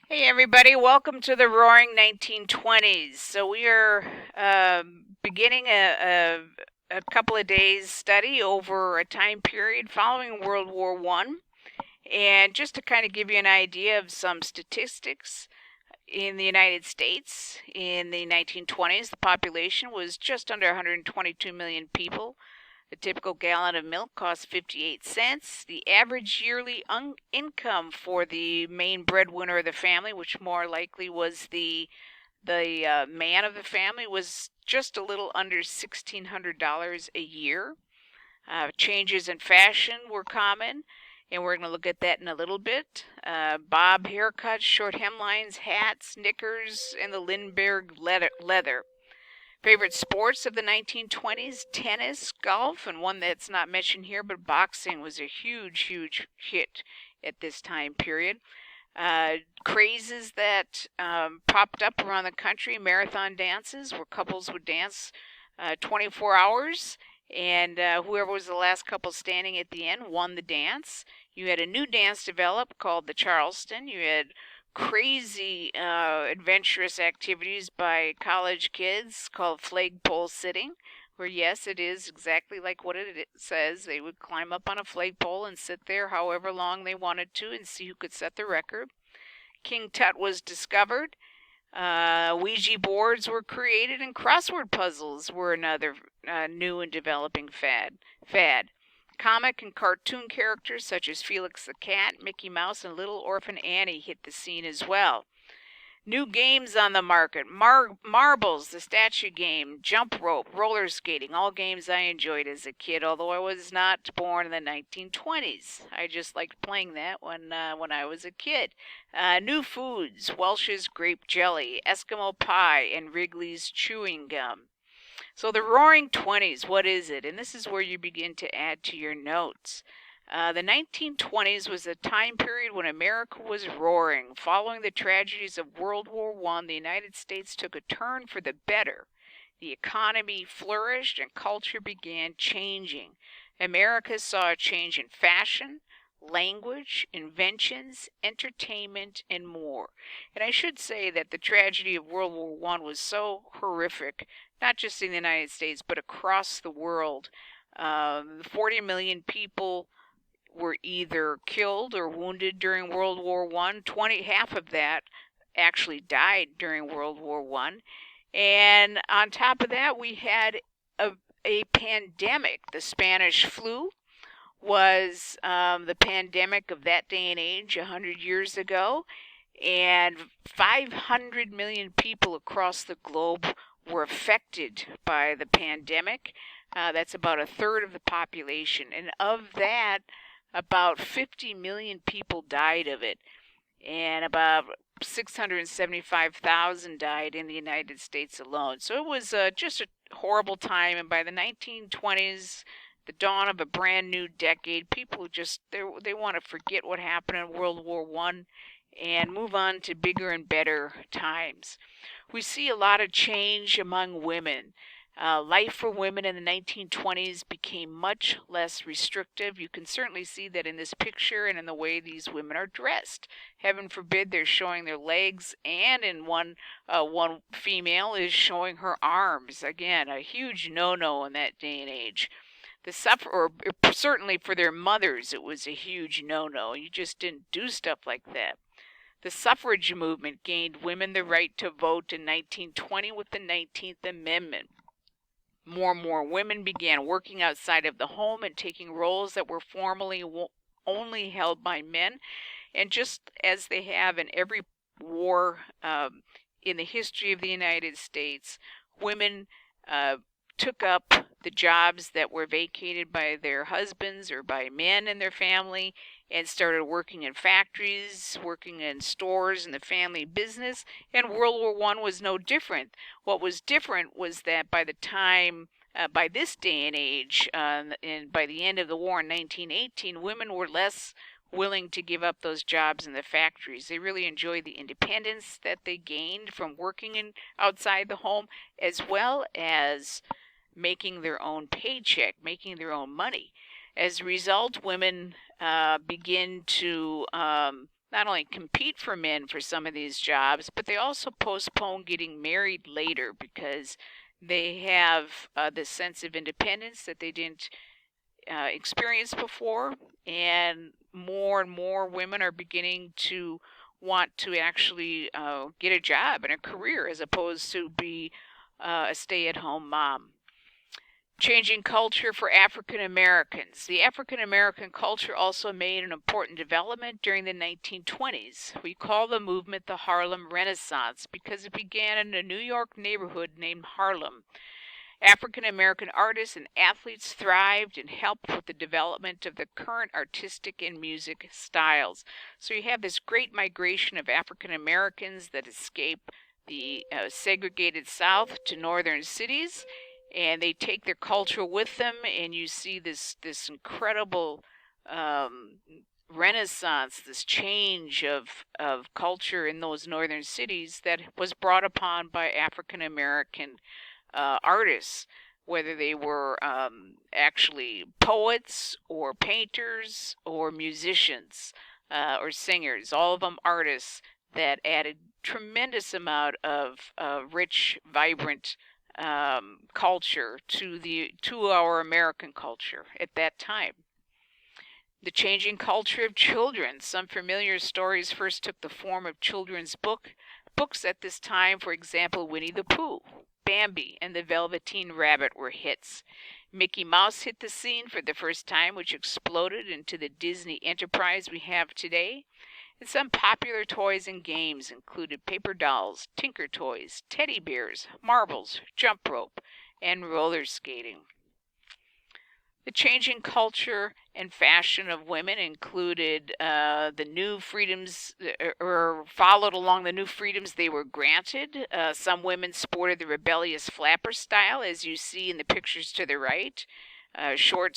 Hey everybody, welcome to the Roaring 1920s. So we are beginning a couple of days study over a time period following World War One. And just to kind of give you an idea of some statistics, in the United States in the 1920s, the population was just under 122 million people. A typical gallon of milk costs 58 cents. The average yearly income for the main breadwinner of the family, which more likely was the man of the family, was just a little under $1,600 a year. Changes in fashion were common, and we're going to look at that in a little bit. Bob haircuts, short hemlines, hats, knickers, and the Lindbergh leather. Favorite sports of the 1920s: tennis, golf, and one that's not mentioned here, but boxing was a huge hit at this time period. Crazes that popped up around the country: marathon dances, where couples would dance 24 hours, and whoever was the last couple standing at the end won the dance. You had a new dance develop called the Charleston. You had crazy adventurous activities by college kids called flagpole sitting, where, yes, it is exactly like what it says. They would climb up on a flagpole and sit there however long they wanted to and see who could set the record. King Tut was discovered. Ouija boards were created, and crossword puzzles were another new and developing fad. Comic and cartoon characters such as Felix the Cat, Mickey Mouse, and Little Orphan Annie hit the scene as well. New games on the market: marbles, the statue game, jump rope, roller skating, all games I enjoyed as a kid, although I was not born in the 1920s. I just liked playing that when I was a kid. New foods: Welch's grape jelly, Eskimo pie, and Wrigley's chewing gum. So the Roaring Twenties, what is it? And this is where you begin to add to your notes. The 1920s was a time period when America was roaring. Following the tragedies of World War I, the United States took a turn for the better. The economy flourished and culture began changing. America saw a change in fashion, language, inventions, entertainment, and more. And I should say that the tragedy of World War I was so horrific, not just in the United States, but across the world. 40 million people were either killed or wounded during World War One. Half of that actually died during World War One. And on top of that, we had a, a pandemic. The Spanish flu was the pandemic of that day and age 100 years ago, and 500 million people across the globe were affected by the pandemic. That's about a third of the population, and of that, about 50 million people died of it, and about 675,000 died in the United States alone. So it was just a horrible time, and by the 1920s, the dawn of a brand new decade, people just they want to forget what happened in World War One and move on to bigger and better times. We see a lot of change among women. Life for women in the 1920s became much less restrictive. You can certainly see that in this picture and in the way these women are dressed. Heaven forbid they're showing their legs, and in one female is showing her arms. Again, a huge no-no in that day and age. Or certainly for their mothers, it was a huge no-no. You just didn't do stuff like that. The suffrage movement gained women the right to vote in 1920 with the 19th Amendment. More and more women began working outside of the home and taking roles that were formerly only held by men. And just as they have in every war in the history of the United States, women took up the jobs that were vacated by their husbands or by men in their family and started working in factories, working in stores in the family business. And World War One was no different. What was different was that by the time by this day and age, and by the end of the war in 1918, women were less willing to give up those jobs in the factories. They really enjoyed the independence that they gained from working outside the home, as well as making their own paycheck, making their own money. As a result, women begin to not only compete for men for some of these jobs, but they also postpone getting married later because they have this sense of independence that they didn't experience before, and more women are beginning to want to actually get a job and a career as opposed to be a stay-at-home mom. Changing culture for African Americans. The African American culture also made an important development during the 1920s. We call the movement the Harlem Renaissance because it began in a New York neighborhood named Harlem. African American artists and athletes thrived and helped with the development of the current artistic and music styles. So you have this great migration of African Americans that escape the segregated South to northern cities, and they take their culture with them, and you see this incredible renaissance, this change of culture in those northern cities that was brought upon by African American artists, whether they were actually poets or painters or musicians or singers, all of them artists that added tremendous amount of rich, vibrant culture to our American culture at that time. The changing culture of children. Some familiar stories first took the form of children's books at this time. For example, Winnie the Pooh, Bambi, and the Velveteen Rabbit were hits. Mickey Mouse hit the scene for the first time, which exploded into the Disney enterprise we have today. And some popular toys and games included paper dolls, Tinker Toys, teddy bears, marbles, jump rope, and roller skating. The changing culture and fashion of women included the new freedoms, or followed along the new freedoms they were granted. Some women sported the rebellious flapper style, as you see in the pictures to the right. Short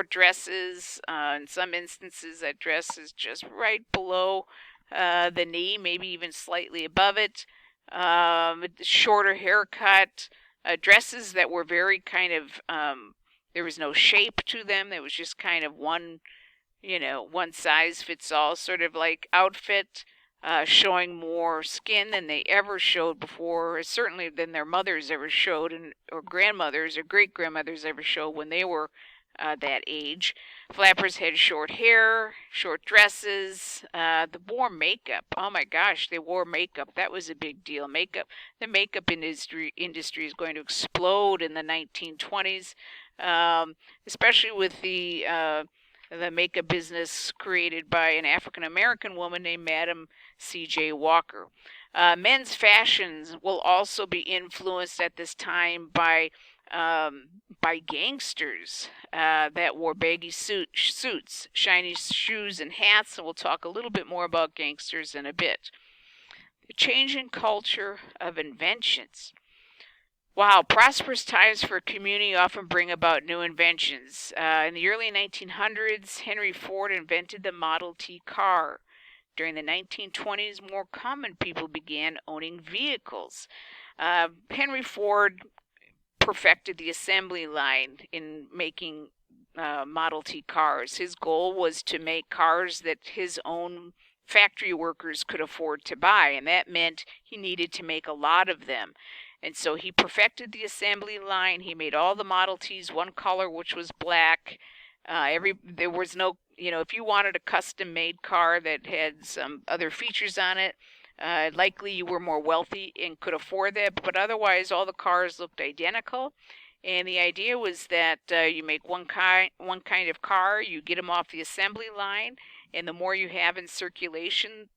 dresses. In some instances, that dress is just right below the knee, maybe even slightly above it. Shorter haircut. Dresses that were very kind of, there was no shape to them. There was just kind of one size fits all sort of like outfit. Showing more skin than they ever showed before, certainly than their mothers ever showed, or grandmothers or great-grandmothers ever showed when they were that age. Flappers had short hair, short dresses. They wore makeup. Oh my gosh, they wore makeup. That was a big deal. The makeup industry is going to explode in the 1920s, especially with the makeup business created by an African American woman named Madam C.J. Walker. Men's fashions will also be influenced at this time by gangsters that wore baggy suits, shiny shoes, and hats, and we'll talk a little bit more about gangsters in a bit. The changing culture of inventions. Wow, prosperous times for a community often bring about new inventions. In the early 1900s, Henry Ford invented the Model T car. During the 1920s, more common people began owning vehicles. Henry Ford perfected the assembly line in making Model T cars. His goal was to make cars that his own factory workers could afford to buy, and that meant he needed to make a lot of them. And so he perfected the assembly line. He made all the Model Ts one color, which was black. There was no, if you wanted a custom-made car that had some other features on it, likely you were more wealthy and could afford that. But otherwise, all the cars looked identical. And the idea was that you make one kind of car, you get them off the assembly line, and the more you have in circulation,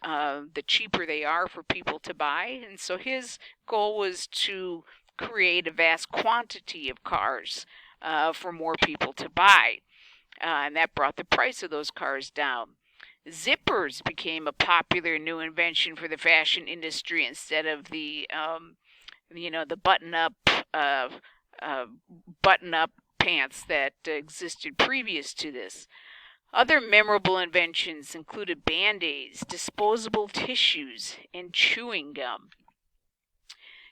the cheaper they are for people to buy. And so his goal was to create a vast quantity of cars for more people to buy. And that brought the price of those cars down. Zippers became a popular new invention for the fashion industry instead of the button-up pants that existed previous to this. Other memorable inventions included Band-Aids, disposable tissues, and chewing gum.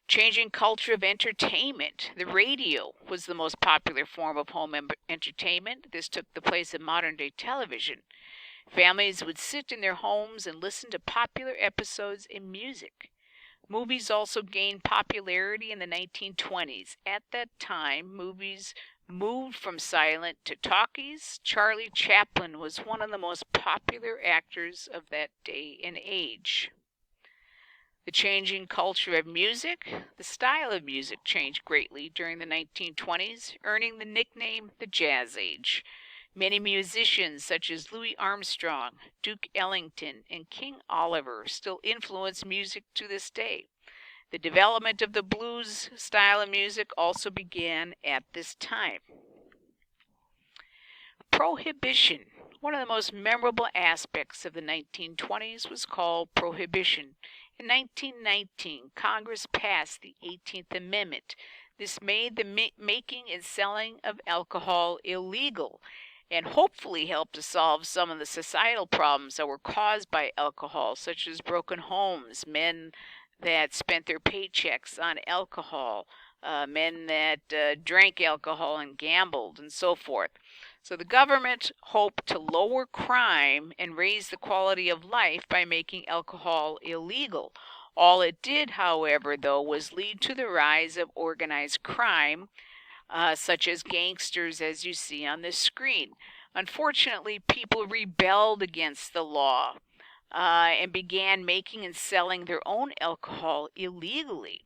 Changing culture of entertainment. The radio was the most popular form of home entertainment. This took the place of modern-day television. Families would sit in their homes and listen to popular episodes in music. Movies also gained popularity in the 1920s. At that time, movies moved from silent to talkies. Charlie Chaplin was one of the most popular actors of that day and age. The changing culture of music. The style of music changed greatly during the 1920s, earning the nickname the Jazz Age. Many musicians, such as Louis Armstrong, Duke Ellington, and King Oliver, still influence music to this day. The development of the blues style of music also began at this time. Prohibition. One of the most memorable aspects of the 1920s was called Prohibition. In 1919, Congress passed the 18th Amendment. This made the making and selling of alcohol illegal and hopefully helped to solve some of the societal problems that were caused by alcohol, such as broken homes, men that spent their paychecks on alcohol, men that drank alcohol and gambled, and so forth. So the government hoped to lower crime and raise the quality of life by making alcohol illegal. All it did, however, though, was lead to the rise of organized crime, such as gangsters, as you see on this screen. Unfortunately, people rebelled against the law and began making and selling their own alcohol illegally.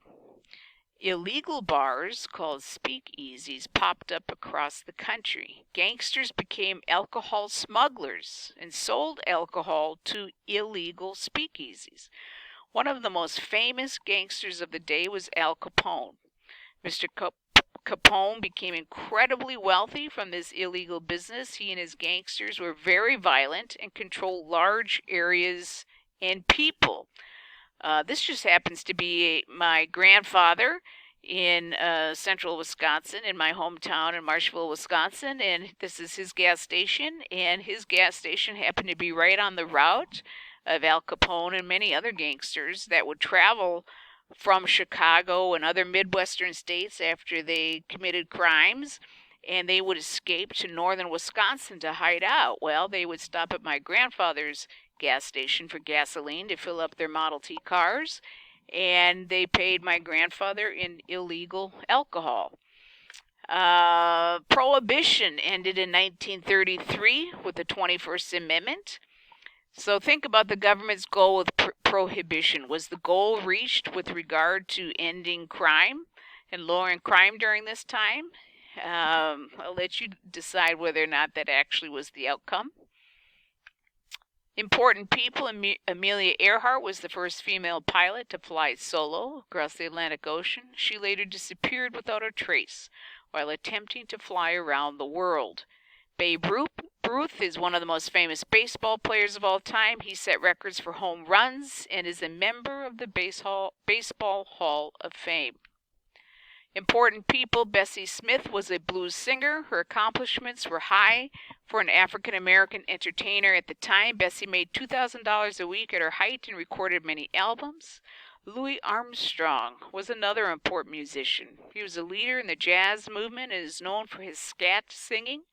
Illegal bars called speakeasies popped up across the country. Gangsters became alcohol smugglers and sold alcohol to illegal speakeasies. One of the most famous gangsters of the day was Al Capone. Mr. Capone became incredibly wealthy from this illegal business. He and his gangsters were very violent and controlled large areas and people. This just happens to be my grandfather in central Wisconsin, in my hometown in Marshville, Wisconsin, and this is his gas station, and his gas station happened to be right on the route of Al Capone and many other gangsters that would travel from Chicago and other Midwestern states after they committed crimes, and they would escape to northern Wisconsin to hide out. Well, they would stop at my grandfather's gas station for gasoline to fill up their Model T cars, and they paid my grandfather in illegal alcohol. Prohibition ended in 1933 with the 21st Amendment. So think about the government's goal with prohibition. Was the goal reached with regard to ending crime and lowering crime during this time? I'll let you decide whether or not that actually was the outcome. Important people. Emilia Earhart was the first female pilot to fly solo across the Atlantic Ocean. She later disappeared without a trace while attempting to fly around the world. Babe Ruth is one of the most famous baseball players of all time. He set records for home runs and is a member of the Baseball Hall of Fame. Important people. Bessie Smith was a blues singer. Her accomplishments were high for an African-American entertainer at the time. Bessie made $2,000 a week at her height and recorded many albums. Louis Armstrong was another important musician. He was a leader in the jazz movement and is known for his scat singing.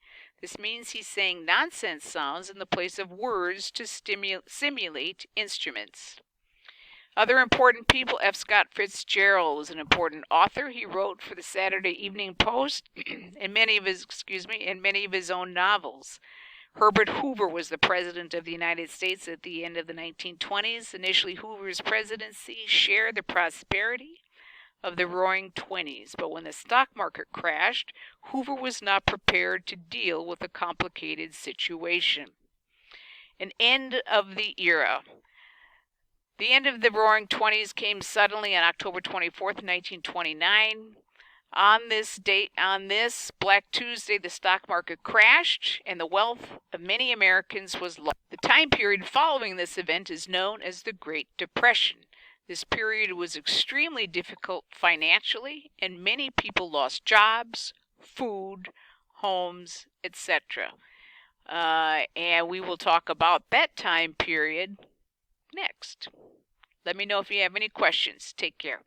This means he sang nonsense sounds in the place of words to simulate instruments. Other important people. F. Scott Fitzgerald was an important author. He wrote for the Saturday Evening Post and many of his own novels. Herbert Hoover was the president of the United States at the end of the 1920s. Initially, Hoover's presidency shared the prosperity of the Roaring Twenties, but when the stock market crashed, Hoover was not prepared to deal with a complicated situation. An end of the era. The end of the Roaring Twenties came suddenly on October 24th, 1929. On this Black Tuesday, the stock market crashed and the wealth of many Americans was lost. The time period following this event is known as the Great Depression. This period was extremely difficult financially, and many people lost jobs, food, homes, etc. And we will talk about that time period next. Let me know if you have any questions. Take care.